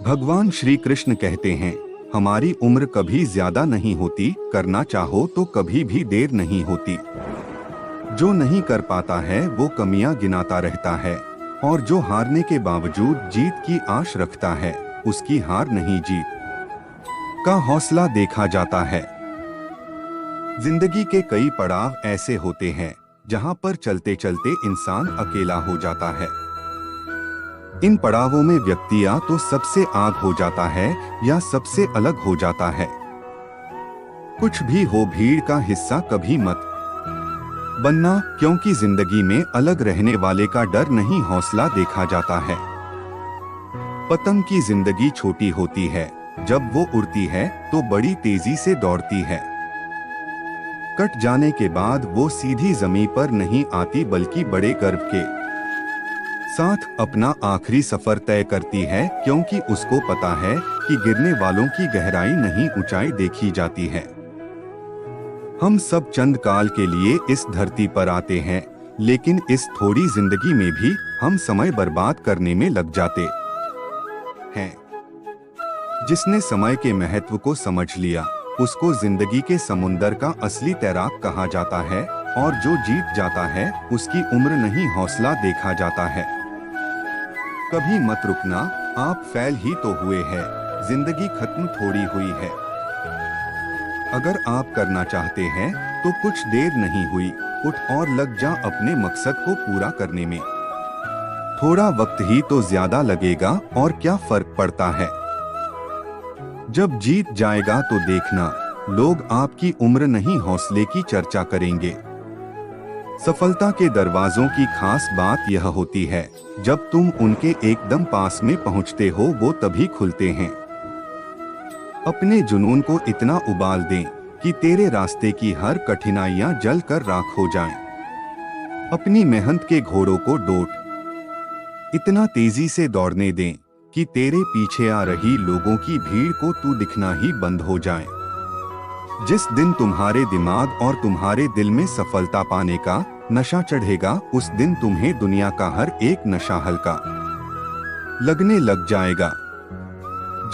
भगवान श्री कृष्ण कहते हैं, हमारी उम्र कभी ज्यादा नहीं होती, करना चाहो तो कभी भी देर नहीं होती। जो नहीं कर पाता है वो कमियां गिनाता रहता है, और जो हारने के बावजूद जीत की आश रखता है, उसकी हार नहीं जीत का हौसला देखा जाता है। जिंदगी के कई पड़ाव ऐसे होते हैं जहां पर चलते चलते इंसान अकेला हो जाता है। इन पड़ावों में व्यक्ति या तो सबसे आग हो जाता है या सबसे अलग हो जाता है। कुछ भी हो, भीड़ का हिस्सा कभी मत बनना, क्योंकि जिंदगी में अलग रहने वाले का डर नहीं हौसला देखा जाता है। पतंग की जिंदगी छोटी होती है, जब वो उड़ती है तो बड़ी तेजी से दौड़ती है। कट जाने के बाद वो सीधी जमीन पर नहीं आती, बल्कि बड़े गर्व के साथ अपना आखिरी सफर तय करती है, क्योंकि उसको पता है कि गिरने वालों की गहराई नहीं ऊंचाई देखी जाती है। हम सब चंद काल के लिए इस धरती पर आते हैं, लेकिन इस थोड़ी जिंदगी में भी हम समय बर्बाद करने में लग जाते हैं। जिसने समय के महत्व को समझ लिया, उसको जिंदगी के समुंदर का असली तैराक कहा जाता है, और जो जीत जाता है उसकी उम्र नहीं हौसला देखा जाता है। कभी मत रुकना, आप फेल ही तो हुए हैं, जिंदगी खत्म थोड़ी हुई है। अगर आप करना चाहते हैं तो कुछ देर नहीं हुई, उठ और लग जा अपने मकसद को पूरा करने में। थोड़ा वक्त ही तो ज्यादा लगेगा, और क्या फर्क पड़ता है। जब जीत जाएगा तो देखना, लोग आपकी उम्र नहीं हौसले की चर्चा करेंगे। सफलता के दरवाजों की खास बात यह होती है, जब तुम उनके एकदम पास में पहुंचते हो वो तभी खुलते हैं। अपने जुनून को इतना उबाल दें कि तेरे रास्ते की हर कठिनाइयां जल कर राख हो जाएं। अपनी मेहनत के घोड़ों को डोट इतना तेजी से दौड़ने दें कि तेरे पीछे आ रही लोगों की भीड़ को तू दिखना ही बंद हो जाए। जिस दिन तुम्हारे दिमाग और तुम्हारे दिल में सफलता पाने का नशा चढ़ेगा, उस दिन तुम्हें दुनिया का हर एक नशा हल्का लगने लग जाएगा।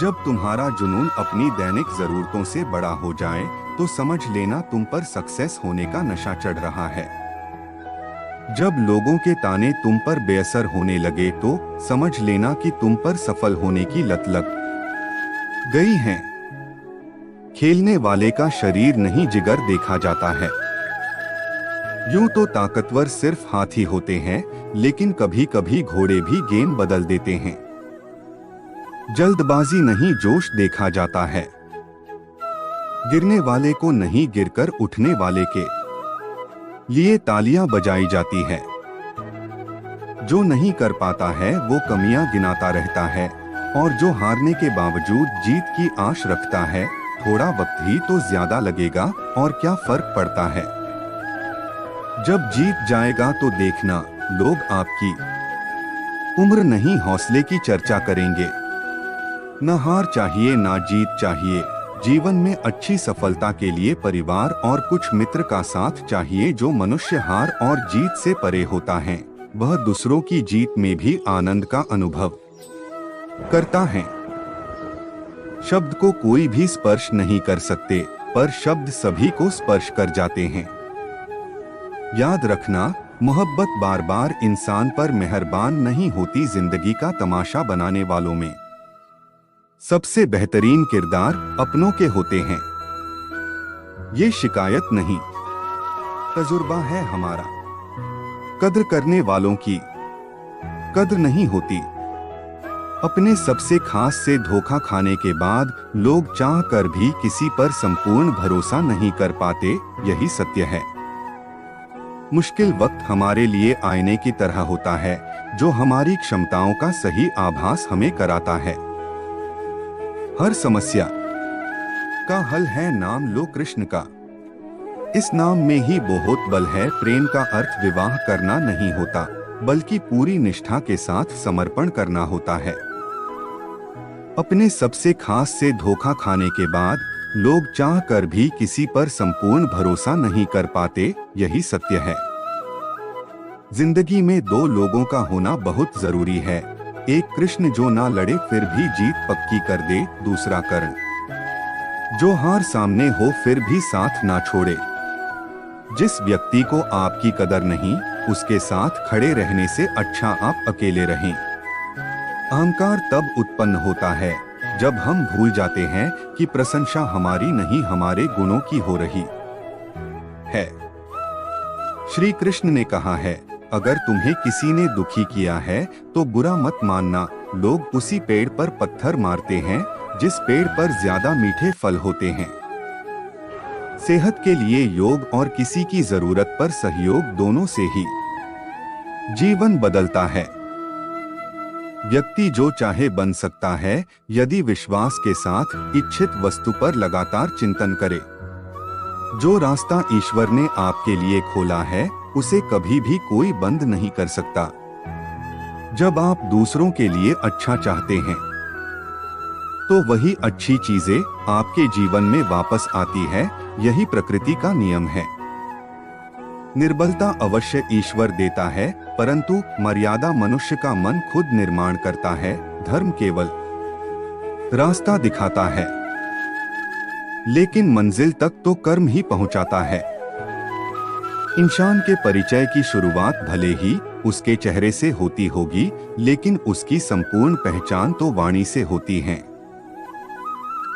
जब तुम्हारा जुनून अपनी दैनिक जरूरतों से बड़ा हो जाए तो समझ लेना तुम पर सक्सेस होने का नशा चढ़ रहा है। जब लोगों के ताने तुम पर बेअसर होने लगे तो समझ लेना कि तुम पर सफल होने की लत लग गई है। खेलने वाले का शरीर नहीं जिगर देखा जाता है। यूं तो ताकतवर सिर्फ हाथी होते हैं, लेकिन कभी कभी घोड़े भी गेम बदल देते हैं। जल्दबाजी नहीं जोश देखा जाता है। गिरने वाले को नहीं, गिरकर उठने वाले के लिए तालियां बजाई जाती है। जो नहीं कर पाता है वो कमियां गिनाता रहता है, और जो हारने के बावजूद जीत की आश रखता है, थोड़ा वक्त ही तो ज्यादा लगेगा, और क्या फर्क पड़ता है। जब जीत जाएगा तो देखना, लोग आपकी उम्र नहीं हौसले की चर्चा करेंगे। न हार चाहिए ना जीत चाहिए, जीवन में अच्छी सफलता के लिए परिवार और कुछ मित्र का साथ चाहिए। जो मनुष्य हार और जीत से परे होता है, वह दूसरों की जीत में भी आनंद का अनुभव करता है। शब्द को कोई भी स्पर्श नहीं कर सकते, पर शब्द सभी को स्पर्श कर जाते हैं। याद रखना, मोहब्बत बार बार इंसान पर मेहरबान नहीं होती, जिंदगी का तमाशा बनाने वालों में सबसे बेहतरीन किरदार अपनों के होते हैं। ये शिकायत नहीं, तजुर्बा है हमारा। कद्र करने वालों की कद्र नहीं होती। अपने सबसे खास से धोखा खाने के बाद लोग चाह कर भी किसी पर संपूर्ण भरोसा नहीं कर पाते, यही सत्य है। मुश्किल वक्त हमारे लिए आईने की तरह होता है, जो हमारी क्षमताओं का सही आभास हमें कराता है। हर समस्या का हल है, नाम लो कृष्ण का। इस नाम में ही बहुत बल है। प्रेम का अर्थ विवाह करना नहीं होता, बल्कि पूरी निष्ठा के साथ समर्पण करना होता है। अपने सबसे खास से धोखा खाने के बाद लोग चाह कर भी किसी पर संपूर्ण भरोसा नहीं कर पाते, यही सत्य है। जिंदगी में दो लोगों का होना बहुत जरूरी है, एक कृष्ण जो ना लड़े फिर भी जीत पक्की कर दे, दूसरा कर्ण जो हार सामने हो फिर भी साथ ना छोड़े। जिस व्यक्ति को आपकी कदर नहीं, उसके साथ खड़े रहने से अच्छा आप अकेले रहें। अहंकार तब उत्पन्न होता है जब हम भूल जाते हैं कि प्रशंसा हमारी नहीं हमारे गुणों की हो रही है। श्री कृष्ण ने कहा है, अगर तुम्हें किसी ने दुखी किया है तो बुरा मत मानना। लोग उसी पेड़ पर पत्थर मारते हैं जिस पेड़ पर ज्यादा मीठे फल होते हैं। सेहत के लिए योग और किसी की जरूरत पर सहयोग, दोनों से ही जीवन बदलता है। व्यक्ति जो चाहे बन सकता है यदि विश्वास के साथ इच्छित वस्तु पर लगातार चिंतन करे। जो रास्ता ईश्वर ने आपके लिए खोला है उसे कभी भी कोई बंद नहीं कर सकता। जब आप दूसरों के लिए अच्छा चाहते हैं तो वही अच्छी चीजें आपके जीवन में वापस आती है। यही प्रकृति का नियम है। निर्बलता अवश्य ईश्वर देता है, परंतु मर्यादा मनुष्य का मन खुद निर्माण करता है। धर्म केवल रास्ता दिखाता है, लेकिन मंजिल तक तो कर्म ही पहुंचाता है। इंसान के परिचय की शुरुआत भले ही उसके चेहरे से होती होगी, लेकिन उसकी संपूर्ण पहचान तो वाणी से होती है।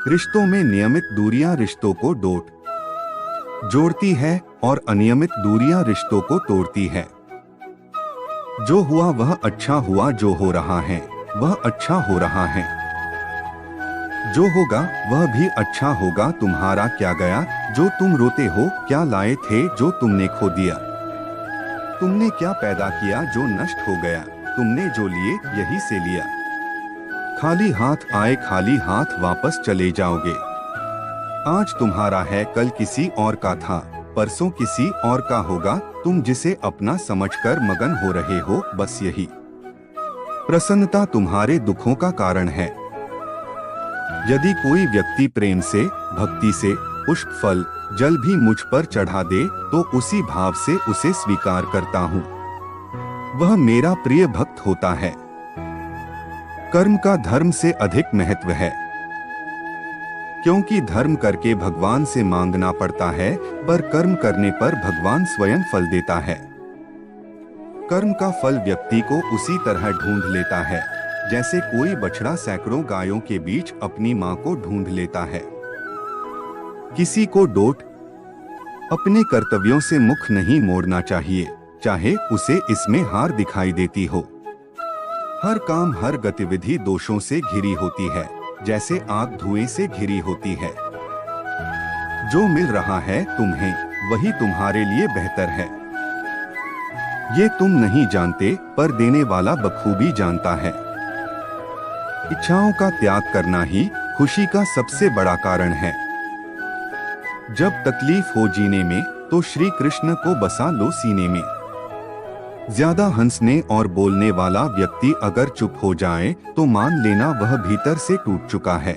रिश्तों में नियमित दूरियां रिश्तों को जोड़ती है और अनियमित दूरियां रिश्तों को तोड़ती है। जो हुआ वह अच्छा हुआ, जो हो रहा है वह अच्छा हो रहा है, जो होगा वह भी अच्छा होगा। तुम्हारा क्या गया जो तुम रोते हो, क्या लाए थे जो तुमने खो दिया। तुमने क्या पैदा किया जो नष्ट हो गया, तुमने जो लिए यही से लिया। खाली हाथ आए खाली हाथ वापस चले जाओगे। आज तुम्हारा है कल किसी और का था, परसों किसी और का होगा। तुम जिसे अपना समझकर मगन हो रहे हो, बस यही प्रसन्नता तुम्हारे दुखों का कारण है। यदि कोई व्यक्ति प्रेम से, भक्ति से पुष्प, फल, जल भी मुझ पर चढ़ा दे तो उसी भाव से उसे स्वीकार करता हूँ। वह मेरा प्रिय भक्त होता है। कर्म का धर्म से अधिक महत्व है, क्योंकि धर्म करके भगवान से मांगना पड़ता है, पर कर्म करने पर भगवान स्वयं फल देता है। कर्म का फल व्यक्ति को उसी तरह ढूंढ लेता है जैसे कोई बछड़ा सैकड़ों गायों के बीच अपनी मां को ढूंढ लेता है। किसी को अपने कर्तव्यों से मुख नहीं मोड़ना चाहिए, चाहे उसे इसमें हार दिखाई देती हो। हर काम, हर गतिविधि दोषों से घिरी होती है, जैसे आग धुएं से घिरी होती है। जो मिल रहा है तुम्हें वही तुम्हारे लिए बेहतर है। ये तुम नहीं जानते, पर देने वाला बखूबी जानता है। इच्छाओं का त्याग करना ही खुशी का सबसे बड़ा कारण है। जब तकलीफ हो जीने में तो श्री कृष्ण को बसा लो सीने में। ज्यादा हंसने और बोलने वाला व्यक्ति अगर चुप हो जाए तो मान लेना वह भीतर से टूट चुका है।